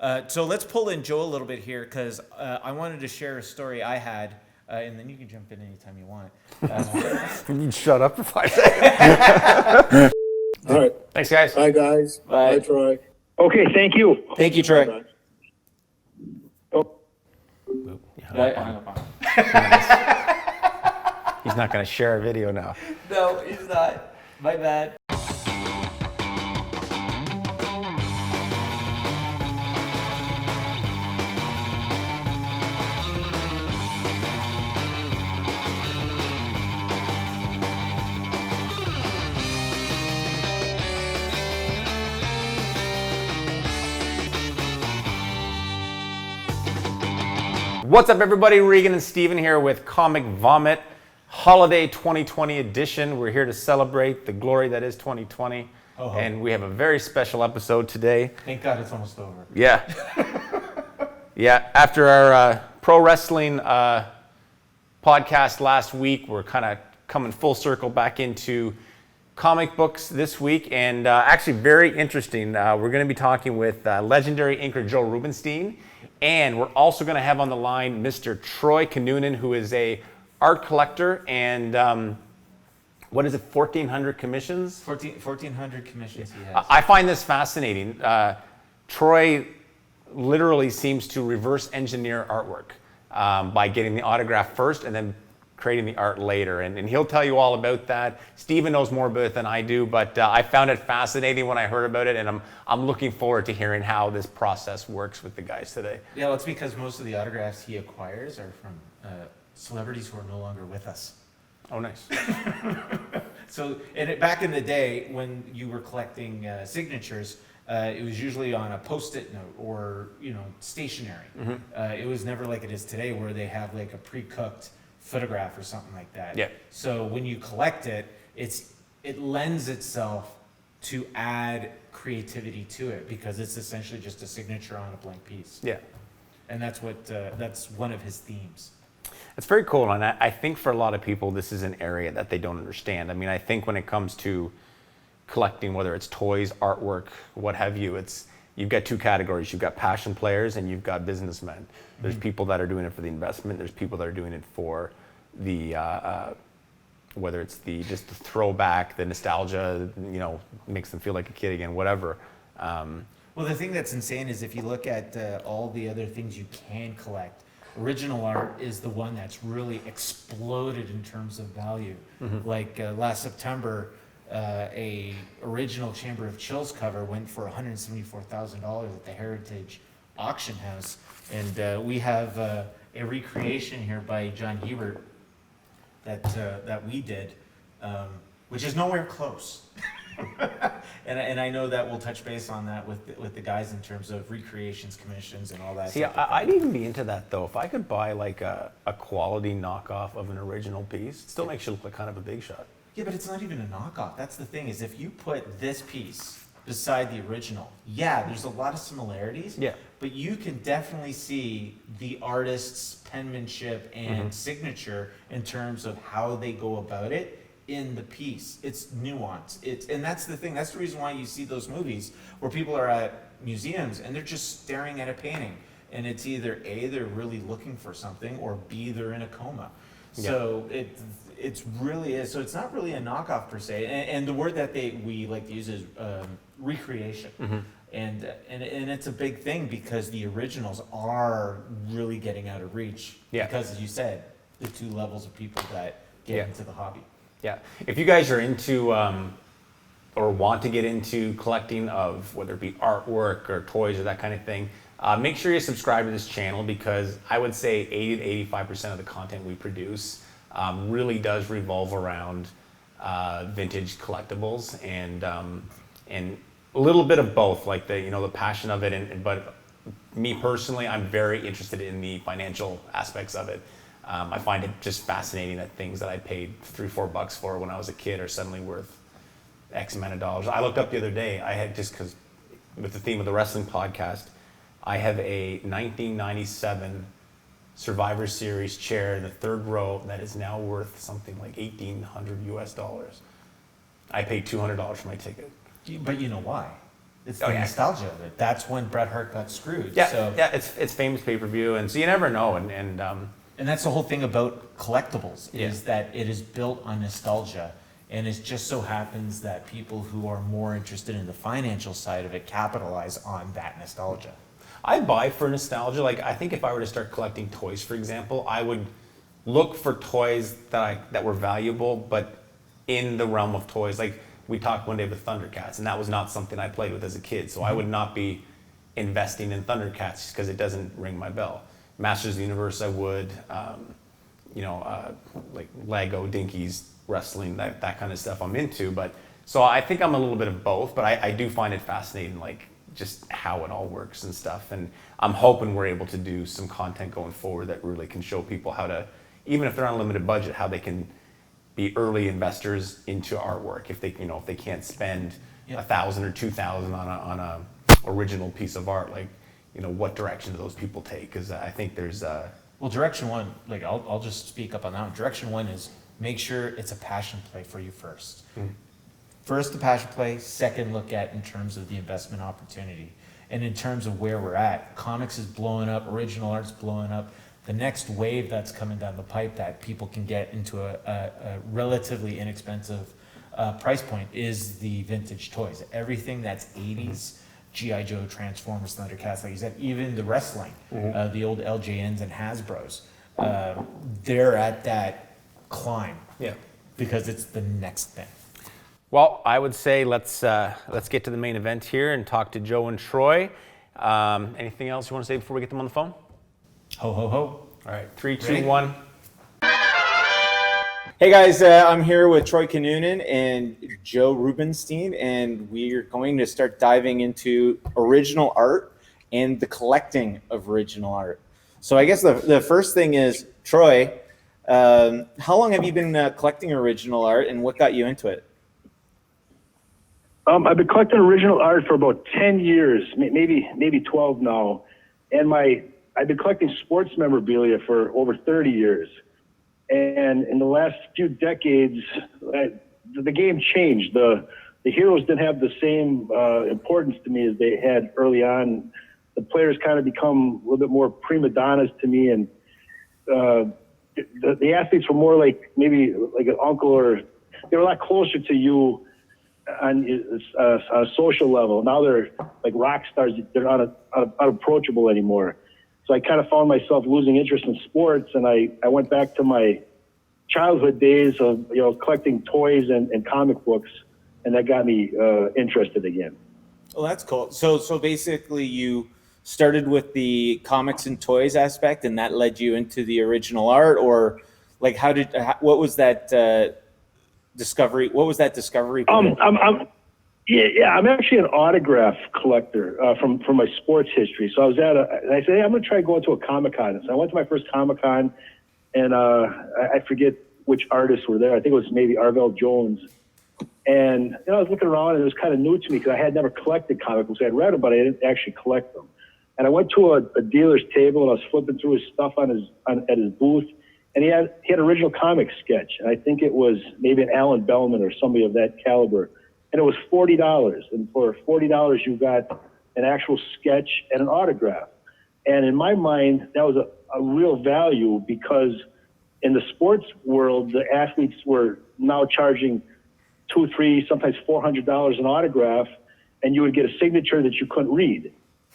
So let's pull in Joe a little bit here because I wanted to share a story I had, and then you can jump in anytime you want. You need to shut up for 5 seconds. All right. Thanks, guys. Bye, guys. Bye. Bye, Troy. Okay, thank you. Thank you, Troy. Bye. Oh. He's not going to share a video now. No, he's not. My bad. What's up, everybody? Regan and Steven here with Comic Vomit Holiday 2020 edition. We're here to celebrate the glory that is 2020. And we have a very special episode today. Thank God it's almost over. Yeah. Yeah, after our pro wrestling podcast last week, we're kind of coming full circle back into comic books this week. And actually very interesting. We're going to be talking with legendary inker Joe Rubenstein. And we're also going to have on the line Mr. Troy Kinunen, who is a art collector and what is it, 1,400 commissions? 1,400 commissions he has. I find this fascinating. Troy literally seems to reverse engineer artwork by getting the autograph first and then creating the art later. And he'll tell you all about that. Steven knows more about it than I do, but I found it fascinating when I heard about it, and I'm looking forward to hearing how this process works with the guys today. Yeah, well, it's because most of the autographs he acquires are from celebrities who are no longer with us. Oh, nice. So, back in the day when you were collecting signatures, it was usually on a Post-it note or stationery. Mm-hmm. It was never like it is today, where they have like a pre-cooked photograph or something like that. Yeah. So when you collect it, it lends itself to add creativity to it because it's essentially just a signature on a blank piece. Yeah. And that's one of his themes. It's very cool, and I think for a lot of people, this is an area that they don't understand. I mean, I think when it comes to collecting, whether it's toys, artwork, what have you, you've got two categories. You've got passion players and you've got businessmen. There's people that are doing it for the investment. There's people that are doing it for the, whether it's just the throwback, the nostalgia, makes them feel like a kid again, whatever. Well, the thing that's insane is if you look at all the other things you can collect, original art is the one that's really exploded in terms of value. Mm-hmm. Like last September, a original Chamber of Chills cover went for $174,000 at the Heritage Auction House, and we have a recreation here by John Hebert that we did, which is nowhere close. and I know that we'll touch base on that with the guys in terms of recreations, commissions, and all that. See, I'd even be into that though. If I could buy like a quality knockoff of an original piece, it still makes you look like kind of a big shot. Yeah, but it's not even a knockoff. That's the thing, is if you put this piece beside the original, yeah, there's a lot of similarities. Yeah. But you can definitely see the artist's penmanship and signature in terms of how they go about it in the piece. It's nuance. And that's the thing. That's the reason why you see those movies where people are at museums and they're just staring at a painting. And it's either A, they're really looking for something, or B, they're in a coma. Yeah. So it's really is. So it's not really a knockoff per se. And the word that we like to use is recreation. Mm-hmm. And it's a big thing because the originals are really getting out of reach. Yeah. Because, as you said, the two levels of people that get into the hobby. Yeah. If you guys are into or want to get into collecting of whether it be artwork or toys or that kind of thing, make sure you subscribe to this channel, because I would say 80 to 85% of the content we produce really does revolve around vintage collectibles and a little bit of both, like the passion of it, but me personally, I'm very interested in the financial aspects of it. I find it just fascinating that things that I paid $3-4 for when I was a kid are suddenly worth X amount of dollars. I looked up the other day, I had, just because with the theme of the wrestling podcast, I have a 1997 Survivor Series chair in the third row that is now worth something like $1,800 US. I paid $200 for my ticket. But you know why? It's Oh, the yeah. nostalgia of it. That's when Bret Hart got screwed. Yeah, So, yeah, it's famous pay-per-view, and so you never know, and and that's the whole thing about collectibles Yeah. is that it is built on nostalgia. And it just so happens that people who are more interested in the financial side of it capitalize on that nostalgia. I buy for nostalgia. Like, I think if I were to start collecting toys, for example, I would look for toys that were valuable, but in the realm of toys. Like, we talked one day with Thundercats, and that was not something I played with as a kid. So I would not be investing in Thundercats because it doesn't ring my bell. Masters of the Universe, I would. Like Lego, Dinkies, wrestling, that kind of stuff I'm into. But so I think I'm a little bit of both, but I do find it fascinating, like just how it all works and stuff. And I'm hoping we're able to do some content going forward that really can show people how to, even if they're on a limited budget, how they can be early investors into artwork if they can't spend $1,000 or $2,000 on a original piece of art. Like, what direction do those people take? Because I think there's Well, direction one, like I'll just speak up on that one. Direction one is make sure it's a passion play for you first. First, the passion play. Second, look at in terms of the investment opportunity. And in terms of where we're at, comics is blowing up, original art's blowing up. The next wave that's coming down the pipe that people can get into a relatively inexpensive price point is the vintage toys. Everything that's 80s, G.I. Joe, Transformers, Thundercats, like you said, even the wrestling, the old LJNs and Hasbros, they're at that climb. Yeah. Because it's the next thing. Well, I would say let's get to the main event here and talk to Joe and Troy. Anything else you want to say before we get them on the phone? Ho, ho, ho. All right, 3, 2, Ready? 1. Hey guys, I'm here with Troy Kinunen and Joe Rubenstein, and we're going to start diving into original art and the collecting of original art. So I guess the first thing is, Troy, how long have you been collecting original art, and what got you into it? I've been collecting original art for about 10 years, maybe 12 now. And I've been collecting sports memorabilia for over 30 years. And in the last few decades, the game changed. The heroes didn't have the same importance to me as they had early on. The players kind of become a little bit more prima donnas to me, and the athletes were more like maybe like an uncle, or they were a lot closer to you on a social level. Now they're like rock stars. They're not unapproachable anymore. So I kind of found myself losing interest in sports, and I went back to my childhood days of collecting toys and comic books, and that got me interested again. Well, that's cool. So basically, you started with the comics and toys aspect, and that led you into the original art, or like what was that discovery? What was that discovery period? I'm actually an autograph collector from my sports history. So I was and I said, hey, I'm going to try going to a Comic-Con. So I went to my first Comic-Con, and I forget which artists were there. I think it was maybe Arvell Jones. And I was looking around, and it was kind of new to me because I had never collected comic books. I had read them, but I didn't actually collect them. And I went to a dealer's table, and I was flipping through his stuff at his booth, and he had original comic sketch. And I think it was maybe an Alan Bellman or somebody of that caliber. And it was $40. And for $40, you got an actual sketch and an autograph. And in my mind, that was a real value, because in the sports world, the athletes were now charging $200, $300, sometimes $400 an autograph, and you would get a signature that you couldn't read.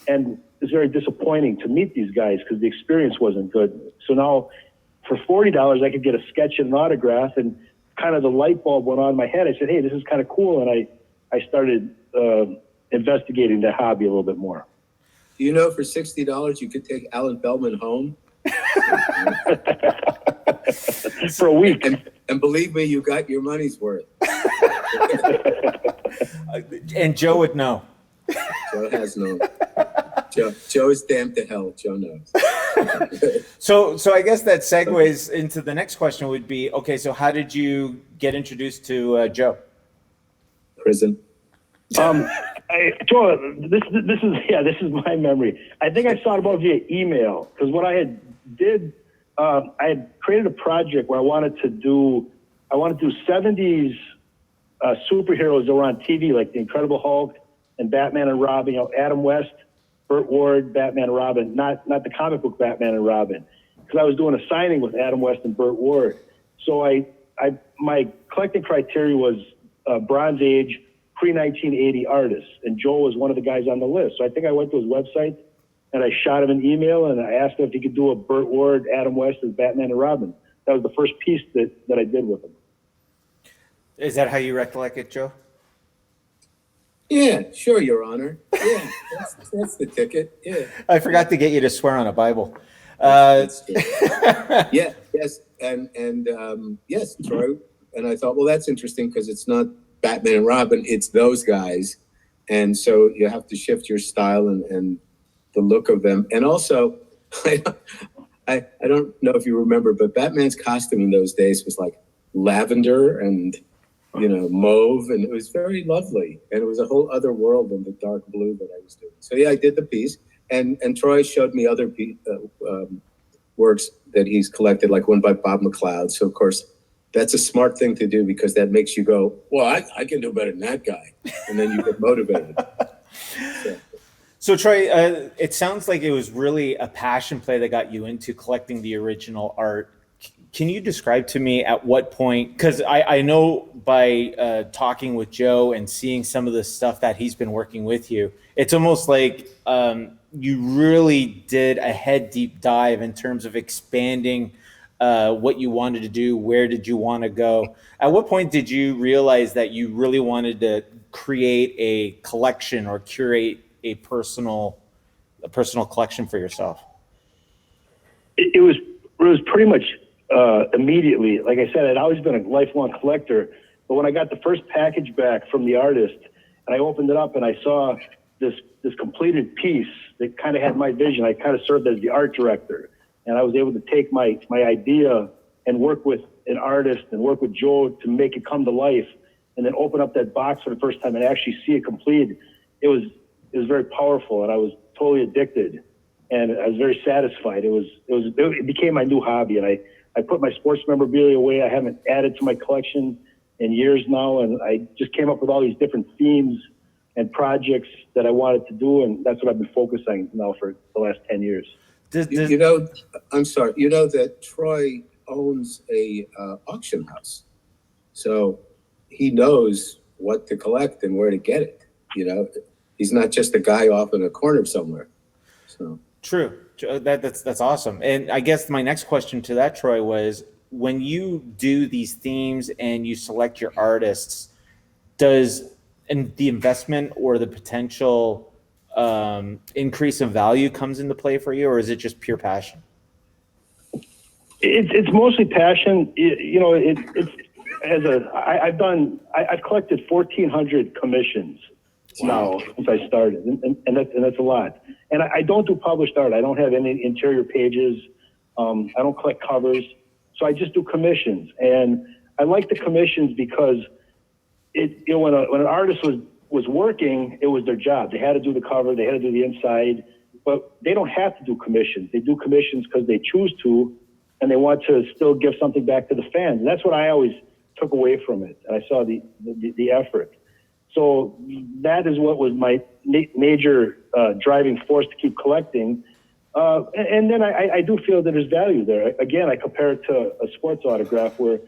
And it's very disappointing to meet these guys because the experience wasn't good. So now for $40, I could get a sketch and an autograph, and kind of the light bulb went on in my head. I said, hey, this is kind of cool. And I started investigating the hobby a little bit more. Do you know for $60 you could take Alan Bellman home? For a week. And believe me, you got your money's worth. And Joe would know. Joe has no. Joe is damned to hell. Joe knows. So I guess that segues into the next question would be, okay, so how did you get introduced to Joe? Prison. Joe, this is my memory. I think I saw it about via email, because what I had created a project where I wanted to do 70s superheroes that were on TV, like the Incredible Hulk, and Batman and Robin. You know, Adam West, Burt Ward, Batman and Robin, not the comic book Batman and Robin, because I was doing a signing with Adam West and Burt Ward. So my collecting criteria was Bronze Age, pre-1980 artists, and Joe was one of the guys on the list. So I think I went to his website and I shot him an email and I asked him if he could do a Burt Ward, Adam West as Batman and Robin. That was the first piece that I did with him. Is that how you recollect it, Joe? Yeah, sure, Your Honor. Yeah, that's the ticket. Yeah. I forgot to get you to swear on a Bible. That's true. Yeah, yes, and yes, Troy. And I thought, well, that's interesting because it's not Batman and Robin, it's those guys, and so you have to shift your style and the look of them. And also, I don't know if you remember, but Batman's costume in those days was like lavender and mauve, and it was very lovely, and it was a whole other world than the dark blue that I was doing. So yeah, I did the piece, and Troy showed me other works that he's collected, like one by Bob McLeod. So of course, that's a smart thing to do because that makes you go, well, I can do better than that guy, and then you get motivated. So Troy, it sounds like it was really a passion play that got you into collecting the original art. Can you describe to me at what point, because I know by talking with Joe and seeing some of the stuff that he's been working with you, it's almost like you really did a head deep dive in terms of expanding what you wanted to do, where did you want to go? At what point did you realize that you really wanted to create a collection or curate a personal collection for yourself? It was pretty much immediately. Like I said, I'd always been a lifelong collector, but when I got the first package back from the artist and I opened it up and I saw this completed piece that kind of had my vision, I kind of served as the art director, and I was able to take my idea and work with an artist and work with Joe to make it come to life, and then open up that box for the first time and actually see it completed. It was very powerful, and I was totally addicted, and I was very satisfied. It became my new hobby, and I put my sports memorabilia away. I haven't added to my collection in years now, and I just came up with all these different themes and projects that I wanted to do, and that's what I've been focusing now for the last 10 years. I'm sorry. You know that Troy owns a auction house, so he knows what to collect and where to get it. He's not just a guy off in a corner somewhere. So True. That's awesome. And I guess my next question to that, Troy, was when you do these themes and you select your artists, does the investment or the potential increase in value comes into play for you, or is it just pure passion? It's mostly passion. I've collected 1,400 commissions now since I started, and that's a lot. And I don't do published art. I don't have any interior pages. I don't collect covers. So I just do commissions. And I like the commissions because when an artist was working, it was their job. They had to do the cover, they had to do the inside, but they don't have to do commissions. They do commissions because they choose to, and they want to still give something back to the fans. And that's what I always took away from it. And I saw the effort. So that is what was my major driving force to keep collecting. And then I do feel that there's value there. Again, I compare it to a sports autograph where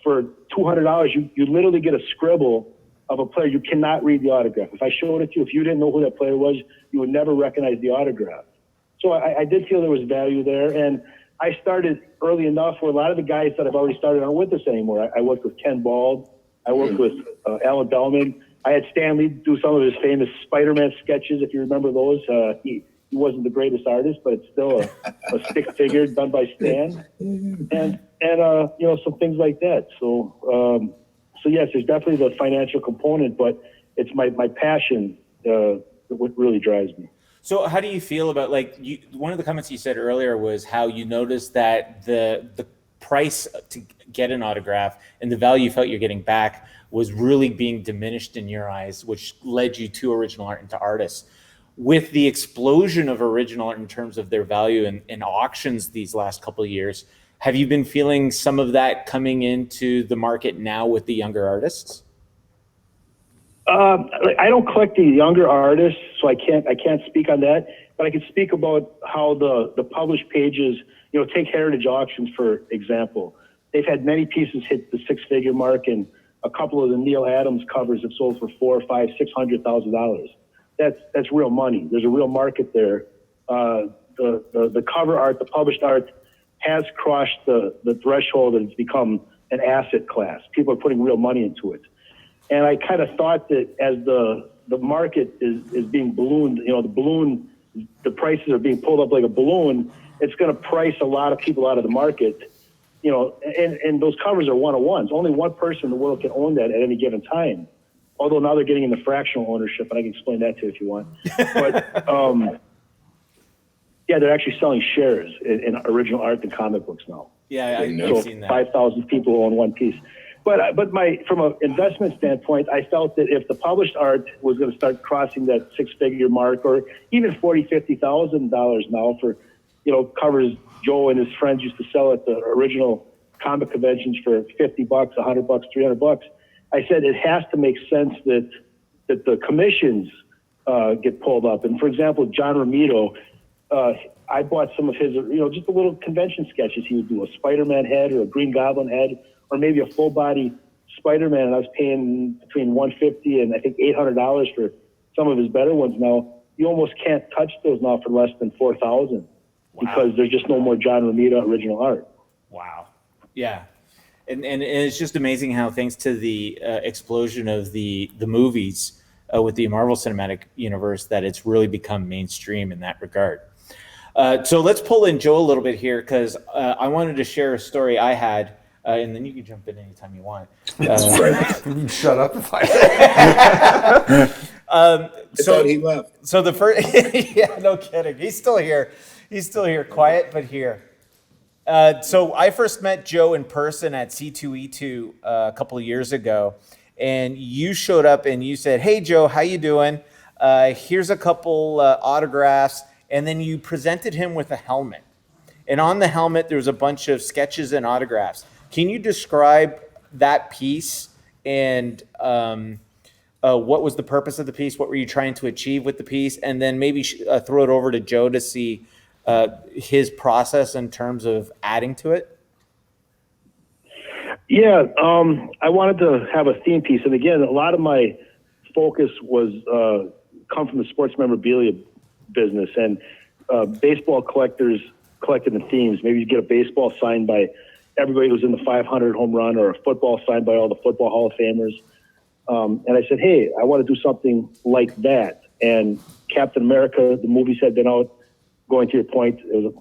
for $200, you literally get a scribble of a player. You cannot read the autograph. If I showed it to you, if you didn't know who that player was, you would never recognize the autograph. So I did feel there was value there. And I started early enough where a lot of the guys that I've already started aren't with us anymore. I worked with Ken Bald. I worked with Alan Bellman. I had Stan Lee do some of his famous Spider-Man sketches, if you remember those. He wasn't the greatest artist, but it's still a stick figure done by Stan. And some things like that. So yes, there's definitely the financial component, but it's my passion what really drives me. So how do you feel about, one of the comments you said earlier was how you noticed that the price to get an autograph and the value you felt you're getting back was really being diminished in your eyes, which led you to original art and to artists. With the explosion of original art in terms of their value in auctions these last couple of years, have you been feeling some of that coming into the market now with the younger artists? I don't collect the younger artists, so I can't speak on that. But I can speak about how the published pages, take Heritage Auctions for example. They've had many pieces hit the six-figure mark, and a couple of the Neil Adams covers have sold for $400,000, $500,000, $600,000. That's real money. There's a real market there. The cover art, the published art, has crossed the threshold, and it's become an asset class. People are putting real money into it. And I kind of thought that as the market is being ballooned, the prices are being pulled up like a balloon, it's going to price a lot of people out of the market. And those covers are one-on-ones. Only one person in the world can own that at any given time. Although now they're getting into fractional ownership, and I can explain that too if you want. But yeah, they're actually selling shares in original art and comic books now. Yeah, I've So seen that. 5,000 people own one piece. But from an investment standpoint, I felt that if the published art was going to start crossing that six-figure mark, or even $40,000, $50,000 now for, covers Joe and his friends used to sell at the original comic conventions for $50, $100, $300. I said it has to make sense that the commissions get pulled up. And for example, John Romito, I bought some of his, just the little convention sketches he would do, a Spider-Man head or a Green Goblin head, or maybe a full-body Spider-Man, and I was paying between $150 and I think $800 for some of his better ones now. You almost can't touch those now for less than $4,000 because there's just no more John Romita original art. Wow. Yeah. And it's just amazing how, thanks to the explosion of the movies with the Marvel Cinematic Universe, that it's really become mainstream in that regard. So let's pull in Joe a little bit here, because I wanted to share a story I had. And then you can jump in anytime you want. Shut up if I thought he left. So the first, yeah, no kidding. He's still here. Quiet, but here. So I first met Joe in person at C2E2 a couple of years ago, and you showed up and you said, "Hey, Joe, how you doing? Here's a couple autographs," and then you presented him with a helmet. And on the helmet, there was a bunch of sketches and autographs. Can you describe that piece and what was the purpose of the piece? What were you trying to achieve with the piece? And then maybe throw it over to Joe to see his process in terms of adding to it. Yeah, I wanted to have a theme piece. And again, a lot of my focus was come from the sports memorabilia business, and baseball collectors collected the themes. Maybe you get a baseball signed by everybody who's in the 500 home run, or a football signed by all the football Hall of Famers. And I said, hey, I want to do something like that. And Captain America, the movies had been out, going to your point, it was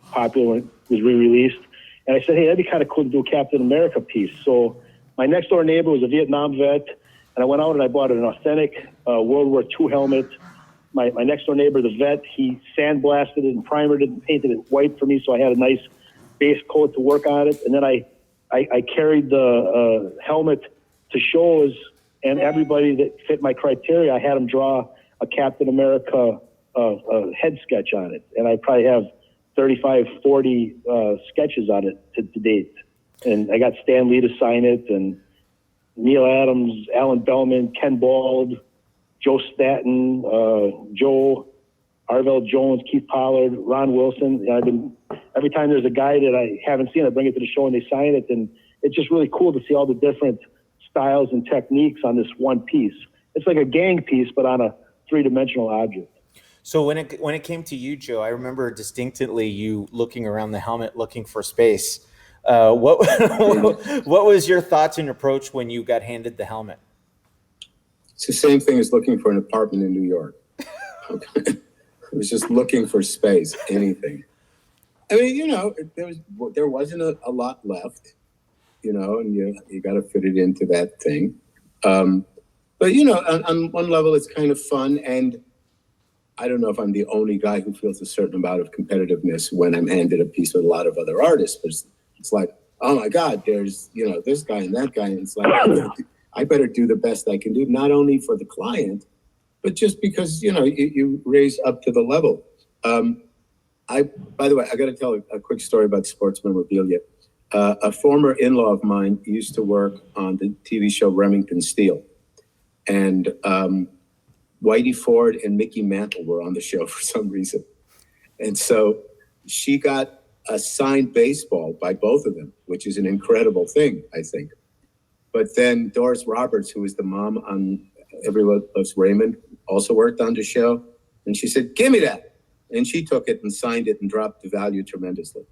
popular when it was re-released. And I said, hey, that'd be kind of cool to do a Captain America piece. So my next door neighbor was a Vietnam vet, and I went out and I bought an authentic World War II helmet. My next door neighbor, the vet, he sandblasted it and primered it and painted it white for me, so I had a nice base coat to work on it. And then I carried the helmet to shows, and everybody that fit my criteria, I had them draw a Captain America head sketch on it. And I probably have 35, 40 sketches on it to date. And I got Stan Lee to sign it, and Neil Adams, Alan Bellman, Ken Bald, Joe Staton, Joe, Arvell Jones, Keith Pollard, Ron Wilson. Every time there's a guy that I haven't seen, I bring it to the show and they sign it. And it's just really cool to see all the different styles and techniques on this one piece. It's like a gang piece, but on a three-dimensional object. So when it came to you, Joe, I remember distinctly you looking around the helmet looking for space. What was your thoughts and approach when you got handed the helmet? It's the same thing as looking for an apartment in New York. Okay. I was just looking for space, anything. I mean, there wasn't a lot left, and you got to fit it into that thing. But, on one level, it's kind of fun. And I don't know if I'm the only guy who feels a certain amount of competitiveness when I'm handed a piece with a lot of other artists. But it's like, oh, my God, there's, this guy and that guy. And it's like, I better do the best I can do, not only for the client, but just because, you raise up to the level. By the way, I got to tell a quick story about sports memorabilia. A former in-law of mine used to work on the TV show Remington Steele. and Whitey Ford and Mickey Mantle were on the show for some reason. And so she got a signed baseball by both of them, which is an incredible thing, I think. But then Doris Roberts, who was the mom on Everyone Loves Raymond, also worked on the show. And she said, "Give me that." And she took it and signed it and dropped the value tremendously.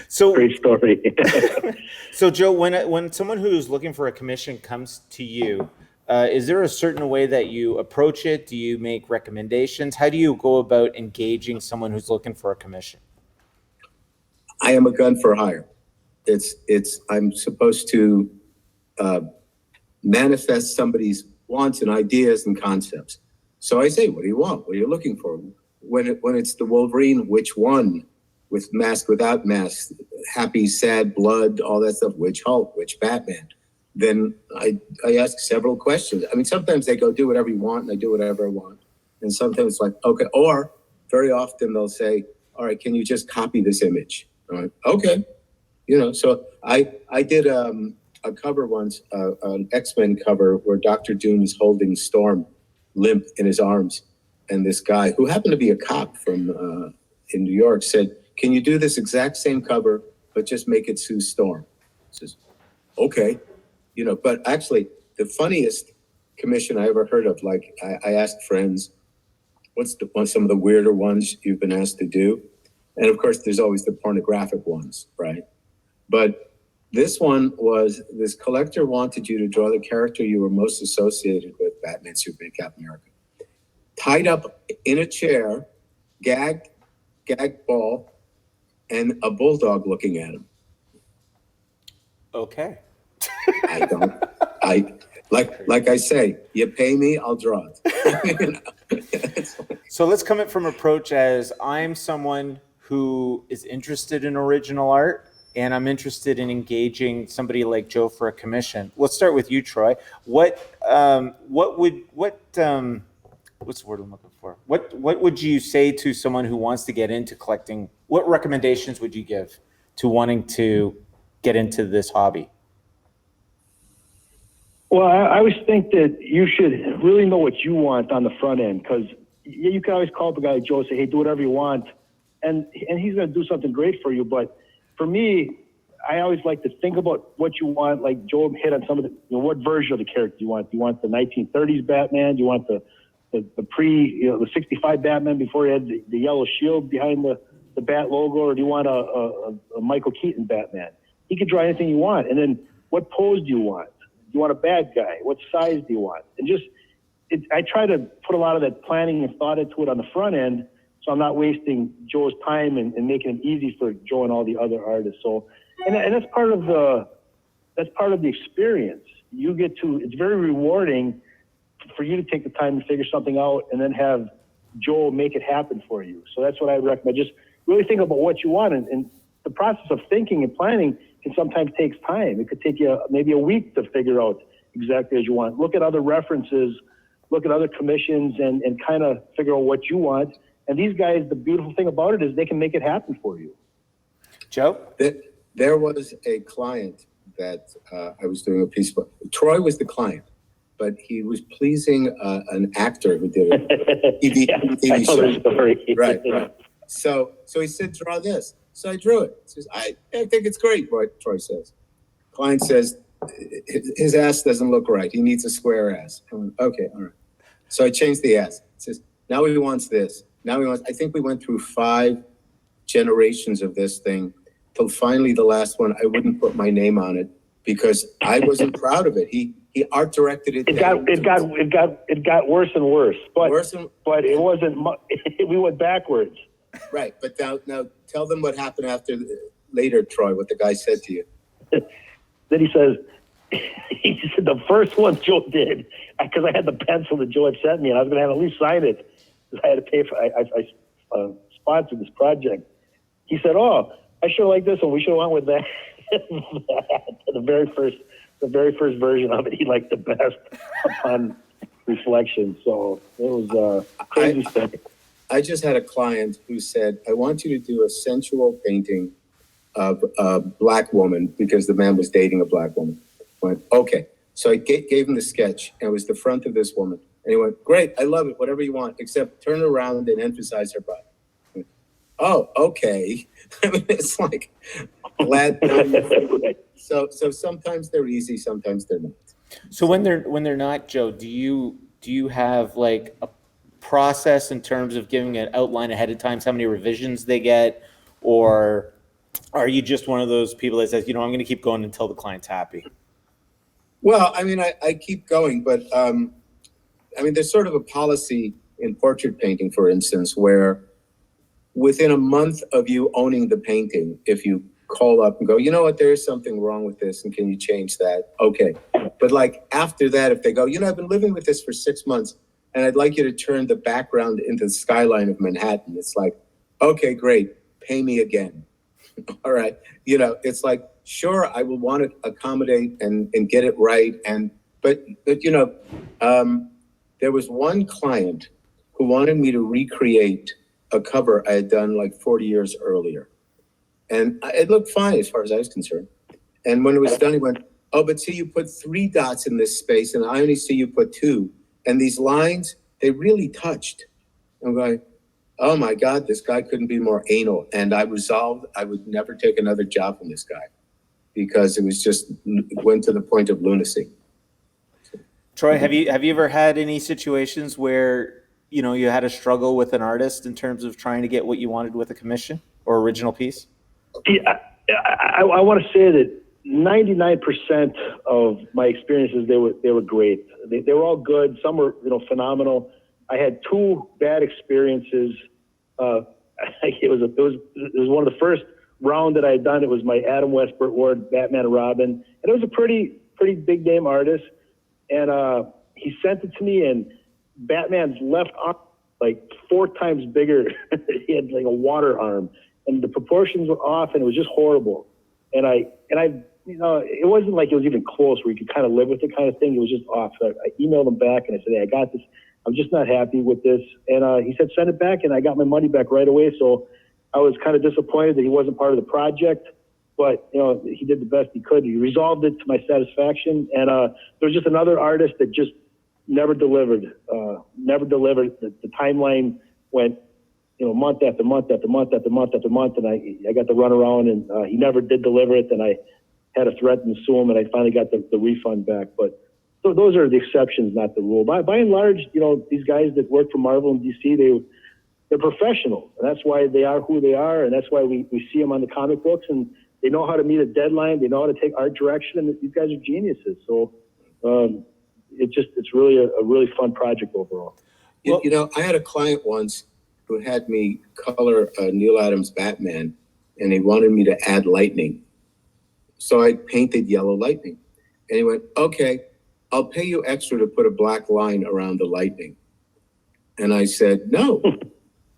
So Great story. So, Joe, when someone who's looking for a commission comes to you, is there a certain way that you approach it? Do you make recommendations? How do you go about engaging someone who's looking for a commission? I am a gun for hire. I'm supposed to manifest somebody's wants and ideas and concepts. So I say, "What do you want? What are you looking for?" When it's the Wolverine, which one? With mask, without mask, happy, sad, blood, all that stuff. Which Hulk? Which Batman? Then I ask several questions. I mean, sometimes they go, "Do whatever you want," and I do whatever I want. And sometimes it's like, okay. Or very often they'll say, "All right, can you just copy this image?" I'm like, okay. So I did a cover once, an X-Men cover where Dr. Doom is holding Storm limp in his arms. And this guy, who happened to be a cop from in New York, said, "Can you do this exact same cover, but just make it Sue Storm?" I says, okay. But actually, the funniest commission I ever heard of, like I asked friends, what's some of the weirder ones you've been asked to do? And of course, there's always the pornographic ones, right? But this one was, this collector wanted you to draw the character you were most associated with, Batman, Superman, Captain America, tied up in a chair, gagged ball, and a bulldog looking at him. Okay. Like I say, you pay me, I'll draw it. So let's come at from approach as I'm someone who is interested in original art and I'm interested in engaging somebody like Joe for a commission. Let's start with you, Troy. What's the word I'm looking for? What would you say to someone who wants to get into collecting? What recommendations would you give to wanting to get into this hobby? Well, I always think that you should really know what you want on the front end, because you can always call up a guy like Joe and say, "Hey, do whatever you want," and he's going to do something great for you. But for me, I always like to think about what you want. Like Joe hit on some of the, what version of the character do you want? Do you want the 1930s Batman? Do you want the the 65 Batman before he had the yellow shield behind the Bat logo, or do you want a Michael Keaton Batman? He could draw anything you want. And then what pose do you want? Do you want a bad guy? What size do you want? And I try to put a lot of that planning and thought into it on the front end, so I'm not wasting Joe's time and making it easy for Joe and all the other artists. So, and that's part of the experience. It's very rewarding for you to take the time to figure something out and then have Joe make it happen for you. So that's what I recommend. Just really think about what you want, and the process of thinking and planning can sometimes takes time. It could take you maybe a week to figure out exactly as you want. Look at other references, look at other commissions, and kind of figure out what you want. And these guys, the beautiful thing about it is they can make it happen for you. Joe? There was a client that I was doing a piece for. Troy was the client, but he was pleasing an actor who did a TV show. Right. So he said, "Draw this." So I drew it. He says, I think it's great, Troy says. Client says, his ass doesn't look right. He needs a square ass. I went, okay, all right. So I changed the ass. It says, now he wants this. I think we went through 5 generations of this thing till finally the last one, I wouldn't put my name on it because I wasn't proud of it. He art directed it. It got worse and worse, but it wasn't. We went backwards. Right, but now tell them what happened later, Troy. What the guy said to you. Then he says, the first one Joe did, because I had the pencil that Joe had sent me, and I was going to have at least sign it because I had to pay for. I sponsored this project. He said, "Oh, I sure like this one. We should have went with that." the very first version of it, he liked the best upon reflection. So it was crazy stuff. I just had a client who said, "I want you to do a sensual painting of a black woman because the man was dating a black woman. I went, okay. So I gave him the sketch, and it was the front of this woman. And he went, great, I love it, whatever you want, except turn around and emphasize her butt. Went, oh, okay. I mean, it's like, glad. So sometimes they're easy, sometimes they're not. So when they're not, Joe, do you have like a process in terms of giving an outline ahead of time, how many revisions they get, or are you just one of those people that says, I'm going to keep going until the client's happy? Well, I mean, I keep going, but I mean, there's sort of a policy in portrait painting, for instance, where within a month of you owning the painting, if you call up and go, you know what, there is something wrong with this, and can you change that? Okay. But like after that, if they go, I've been living with this for 6 months, and I'd like you to turn the background into the skyline of Manhattan. It's like, okay, great, pay me again. All right. It's like, sure, I will want to accommodate and get it right. But there was one client who wanted me to recreate a cover I had done like 40 years earlier. And it looked fine as far as I was concerned. And when it was done, he went, oh, but see, you put 3 dots in this space, and I only see you put 2. And these lines, they really touched. I'm going, oh my God, this guy couldn't be more anal. And I resolved I would never take another job from this guy because it went to the point of lunacy. Troy, have you ever had any situations where, you had a struggle with an artist in terms of trying to get what you wanted with a commission or original piece? Yeah, I want to say that 99% of my experiences, they were great. They were all good. Some were, phenomenal. I had 2 bad experiences. It was one of the first round that I had done. It was my Adam West Award, Batman and Robin, and it was a pretty big name artist. And he sent it to me, and Batman's left arm like 4 times bigger. He had like a water arm, and the proportions were off, and it was just horrible. And I it wasn't like it was even close where you could kind of live with it kind of thing. It was just off. So I emailed him back and I said, hey, I got this. I'm just not happy with this. And he said, send it back. And I got my money back right away. So I was kind of disappointed that he wasn't part of the project, but he did the best he could. He resolved it to my satisfaction. And there was just another artist that just never delivered, The timeline went, month after month after month after month after month. And I got the runaround, and he never did deliver it. And I had to threaten to sue him, and I finally got the refund back. But so those are the exceptions, not the rule. By and large, these guys that work for Marvel and DC, they're professional, and that's why they are who they are, and that's why we see them on the comic books, and they know how to meet a deadline, they know how to take art direction, and these guys are geniuses. So it's really a really fun project overall. I had a client once who had me color Neil Adams' Batman, and he wanted me to add lightning. So I painted yellow lightning. And he went, okay, I'll pay you extra to put a black line around the lightning. And I said, no,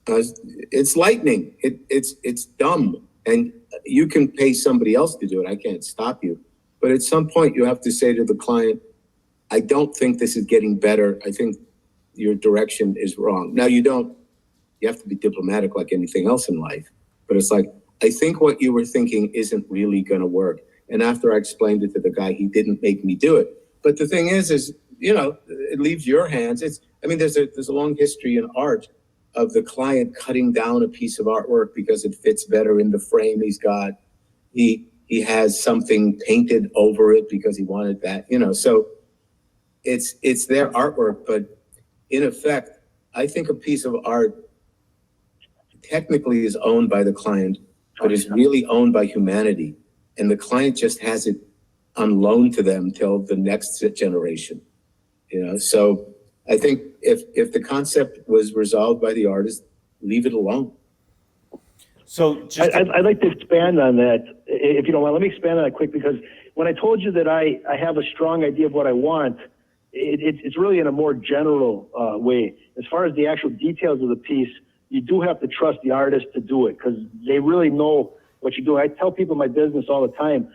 it's lightning. It's dumb. And you can pay somebody else to do it. I can't stop you. But at some point you have to say to the client, I don't think this is getting better. I think your direction is wrong. Now you have to be diplomatic like anything else in life. But it's like, I think what you were thinking isn't really going to work. And after I explained it to the guy, he didn't make me do it. But the thing is, it leaves your hands. There's a long history in art of the client cutting down a piece of artwork because it fits better in the frame he's got. He has something painted over it because he wanted that, so it's their artwork. But in effect, I think a piece of art technically is owned by the client, but is really owned by humanity. And the client just has it on loan to them till the next generation. So I think if the concept was resolved by the artist, leave it alone. So I'd like to expand on that, if you don't mind. Let me expand on that quick, because when I told you that I have a strong idea of what I want, it's really in a more general way. As far as the actual details of the piece, you do have to trust the artist to do it, because they really know what you do. I tell people in my business all the time,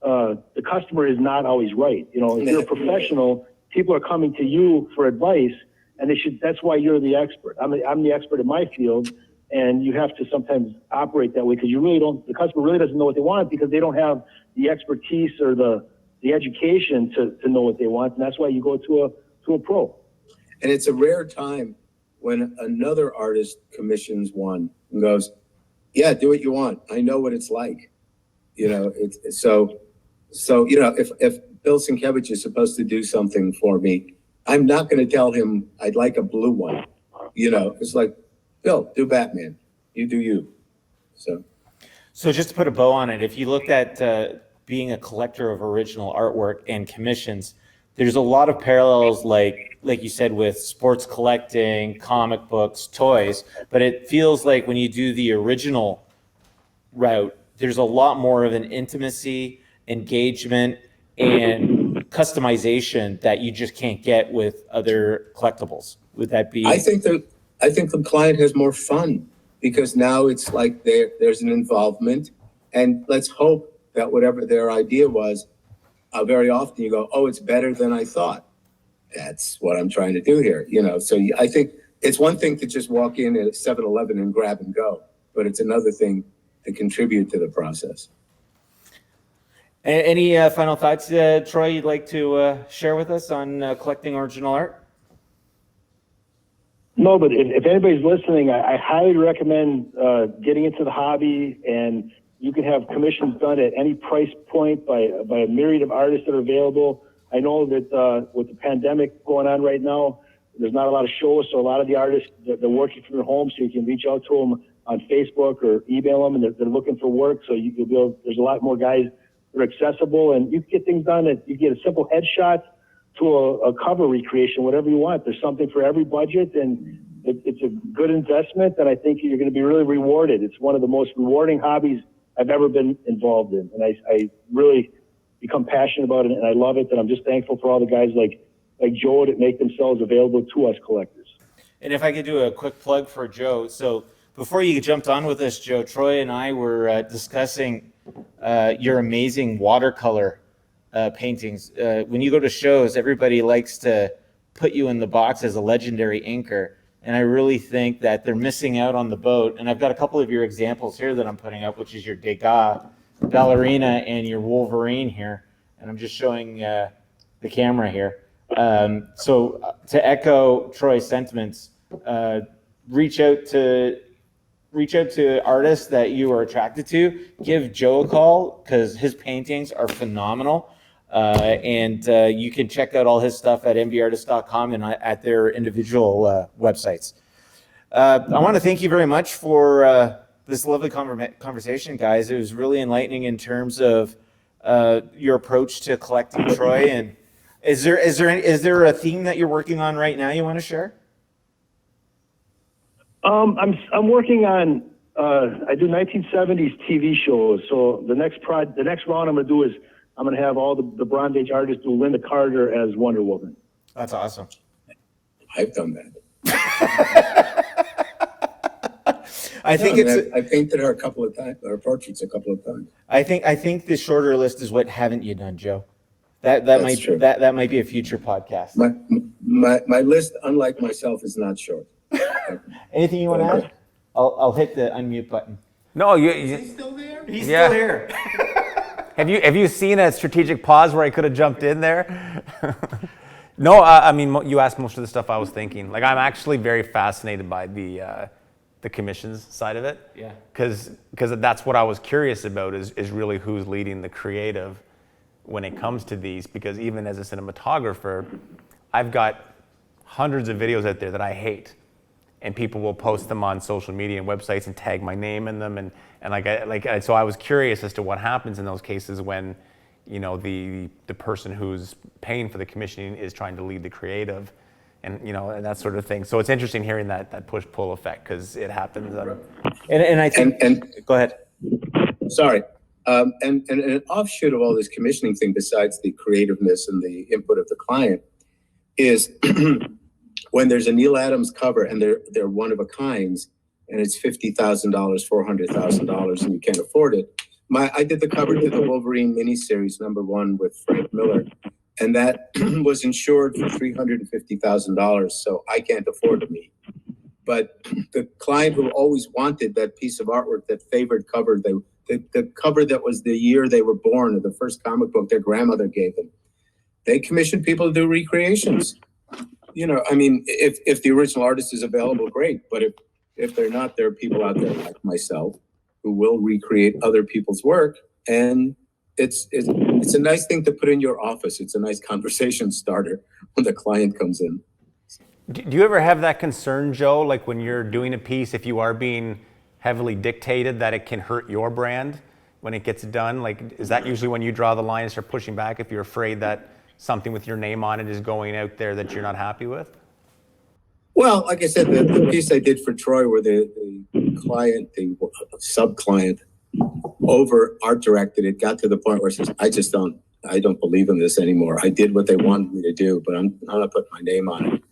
the customer is not always right. If you're a professional, people are coming to you for advice, and that's why you're the expert. I'm the expert in my field, and you have to sometimes operate that way because the customer really doesn't know what they want because they don't have the expertise or the education to know what they want, and that's why you go to a pro. And it's a rare time when another artist commissions one and goes, yeah, do what you want. I know what it's like. You know, it's so, you know, if Bill Sienkiewicz is supposed to do something for me, I'm not going to tell him I'd like a blue one. You know, it's like, Bill, do Batman. You do you. So just to put a bow on it, if you looked at being a collector of original artwork and commissions, there's a lot of parallels, like you said, with sports collecting, comic books, toys. But it feels like when you do the original route, there's a lot more of an intimacy, engagement, and customization that you just can't get with other collectibles. Would that be? I think the client has more fun because now it's like there's an involvement, and let's hope that whatever their idea was, very often you go, oh, it's better than I thought. That's what I'm trying to do here, you know. So I think it's one thing to just walk in at 7-Eleven and grab and go, but it's another thing to contribute to the process. Any final thoughts, Troy, you'd like to share with us on collecting original art? No, but if anybody's listening, I highly recommend getting into the hobby, and you can have commissions done at any price point by a myriad of artists that are available. I know that with the pandemic going on right now, there's not a lot of shows, so a lot of the artists, they're working from their home, so you can reach out to them on Facebook or email them, and they're looking for work, so you'll be able, there's a lot more guys that are accessible, and you can get things done that you get a simple headshot to a cover recreation, whatever you want. There's something for every budget, and it's a good investment, and I think you're going to be really rewarded. It's one of the most rewarding hobbies I've ever been involved in, and I really become passionate about it, and I love it, and I'm just thankful for all the guys like Joe that make themselves available to us collectors. And if I could do a quick plug for Joe. So before you jumped on with us, Joe, Troy and I were discussing your amazing watercolor paintings. When you go to shows, everybody likes to put you in the box as a legendary inker. And I really think that they're missing out on the boat. And I've got a couple of your examples here that I'm putting up, which is your Degas ballerina and your Wolverine here. And I'm just showing the camera here. So to echo Troy's sentiments, reach out to artists that you are attracted to. Give Joe a call because his paintings are phenomenal. And you can check out all his stuff at mbartist.com and at their individual websites. I want to thank you very much for this lovely conversation, guys. It was really enlightening in terms of your approach to collecting, Troy. And is there a theme that you're working on right now you want to share? I'm working on I do 1970s TV shows. So the next round I'm going to do is I'm going to have all the Bronze Age artists do Linda Carter as Wonder Woman. That's awesome. I've done that. I painted her a couple of times, her portraits a couple of times. I think the shorter list is what haven't you done, Joe? That might be a future podcast. My list, unlike myself, is not short. Anything you want to add? I'll hit the unmute button. No, Is he still there? He's still here. Have you seen a strategic pause where I could have jumped in there? No, I mean, you asked most of the stuff I was thinking. Like, I'm actually very fascinated by the commissions side of it. Yeah. Because that's what I was curious about is really who's leading the creative when it comes to these. Because even as a cinematographer, I've got hundreds of videos out there that I hate. And people will post them on social media and websites and tag my name in them, and so I was curious as to what happens in those cases when, you know, the person who's paying for the commissioning is trying to lead the creative, and you know, and that sort of thing. So it's interesting hearing that push-pull effect because it happens. And I think go ahead. Sorry, and an offshoot of all this commissioning thing, besides the creativeness and the input of the client, is when there's a Neil Adams cover and they're one of a kinds, and it's $50,000, $400,000, and you can't afford it. I did the cover to the Wolverine miniseries #1 with Frank Miller, and that was insured for $350,000. So I can't afford me. But the client who always wanted that piece of artwork, that favorite cover, the cover that was the year they were born, or the first comic book their grandmother gave them, they commissioned people to do recreations. You know, I mean, if the original artist is available, great. But if they're not, there are people out there like myself who will recreate other people's work, and it's a nice thing to put in your office. It's a nice conversation starter when the client comes in. Do you ever have that concern, Joe, like when you're doing a piece, if you are being heavily dictated, that it can hurt your brand when it gets done? Like, is that usually when you draw the line and start pushing back, if you're afraid that something with your name on it is going out there that you're not happy with? Well, like I said, the piece I did for Troy, where the client, the sub-client, over art directed, it got to the point where it says, I don't believe in this anymore. I did what they wanted me to do, but I'm not putting my name on it.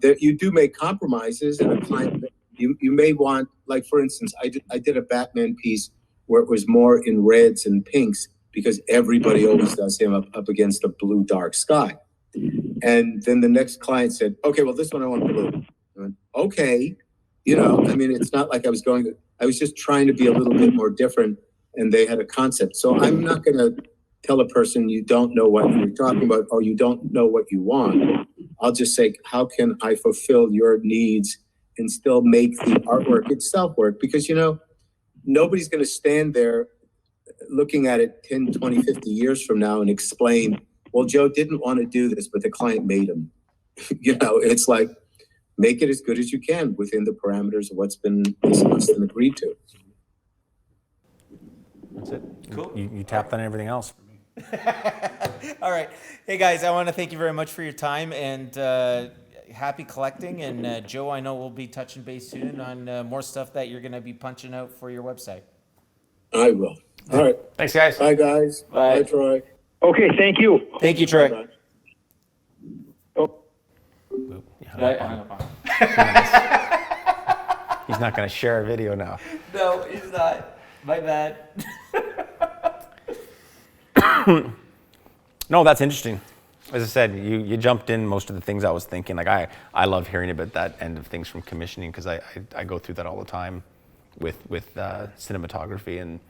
That you do make compromises, and a client, you may want, like for instance, I did a Batman piece where it was more in reds and pinks because everybody always does him up against a blue dark sky. And then the next client said, okay, well, this one I want blue. I went, okay, you know, I mean, it's not like I was just trying to be a little bit more different, and they had a concept. So I'm not going to tell a person you don't know what you're talking about or you don't know what you want. I'll just say, how can I fulfill your needs and still make the artwork itself work? Because, you know, nobody's going to stand there looking at it 10, 20, 50 years from now and explain, well, Joe didn't want to do this, but the client made him. You know, it's like, make it as good as you can within the parameters of what's been discussed and agreed to. That's it. Cool. You tapped on everything else. All right. Hey, guys, I want to thank you very much for your time, and happy collecting. And Joe, I know we'll be touching base soon on more stuff that you're going to be punching out for your website. I will. All right. Thanks, guys. Bye, guys. Bye. Bye, Troy. Okay, thank you. Thank you, Troy. Bye. Oh, You hung up on him. He's not going to share a video now. No, he's not. My bad. No, that's interesting. As I said, you jumped in most of the things I was thinking. Like I love hearing about that end of things from commissioning, because I go through that all the time with cinematography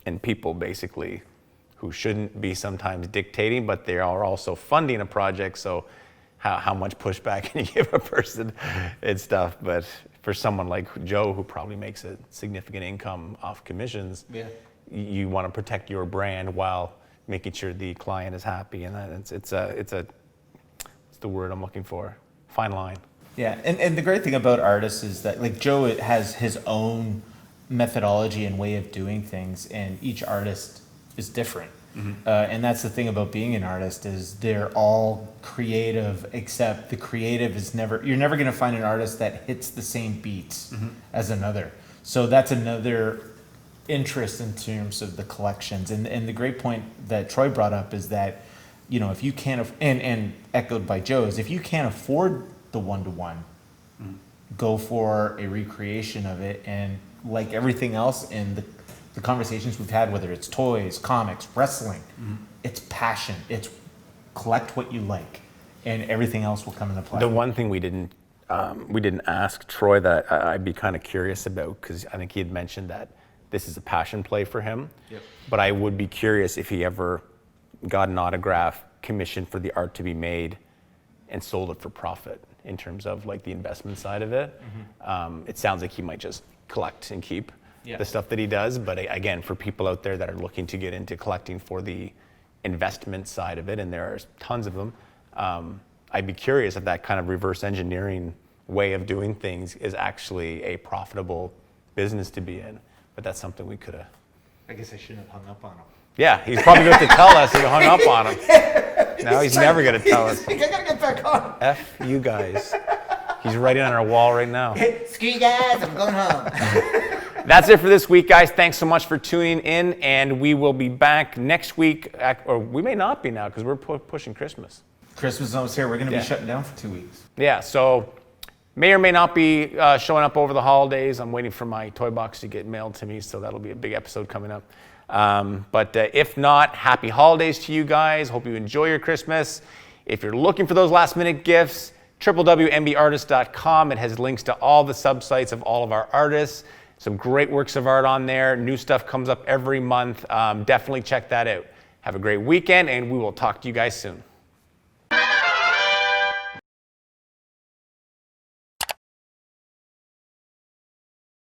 and people basically who shouldn't be sometimes dictating, but they are also funding a project. So how much pushback can you give a person and stuff? But for someone like Joe, who probably makes a significant income off commissions, Yeah. You want to protect your brand while making sure the client is happy, and it's the word I'm looking for, fine line. Yeah, and the great thing about artists is that, like, Joe has his own methodology and way of doing things, and each artist is different. Mm-hmm. And that's the thing about being an artist, is they're all creative, except the creative is you're never going to find an artist that hits the same beats as another. So that's another interest in terms of the collections. And the great point that Troy brought up is that, you know, if you can't, and echoed by Joe, is if you can't afford the one-to-one, go for a recreation of it. And like everything else in the conversations we've had, whether it's toys, comics, wrestling, it's passion. It's collect what you like, and everything else will come into play. The one thing we didn't ask Troy that I'd be kind of curious about, because I think he had mentioned that this is a passion play for him. Yep. But I would be curious if he ever got an autograph commissioned for the art to be made and sold it for profit, in terms of like the investment side of it. It sounds like he might just collect and keep the stuff that he does. But again, for people out there that are looking to get into collecting for the investment side of it, and there are tons of them, I'd be curious if that kind of reverse engineering way of doing things is actually a profitable business to be in. But that's something we could have. I guess I shouldn't have hung up on him. Yeah, he's probably going to tell us he hung up on him. Now he's never going to tell us. I gotta get back on. F you guys. He's writing on our wall right now. Screw you guys, I'm going home. That's it for this week, guys. Thanks so much for tuning in, and we will be back next week, or we may not be now because we're pushing Christmas. Christmas is almost here. We're going to be shutting down for 2 weeks. Yeah, so may or may not be showing up over the holidays. I'm waiting for my toy box to get mailed to me, so that'll be a big episode coming up. But if not, happy holidays to you guys. Hope you enjoy your Christmas. If you're looking for those last minute gifts, www.mbartist.com. It has links to all the subsites of all of our artists. Some great works of art on there. New stuff comes up every month. Definitely check that out. Have a great weekend, and we will talk to you guys soon.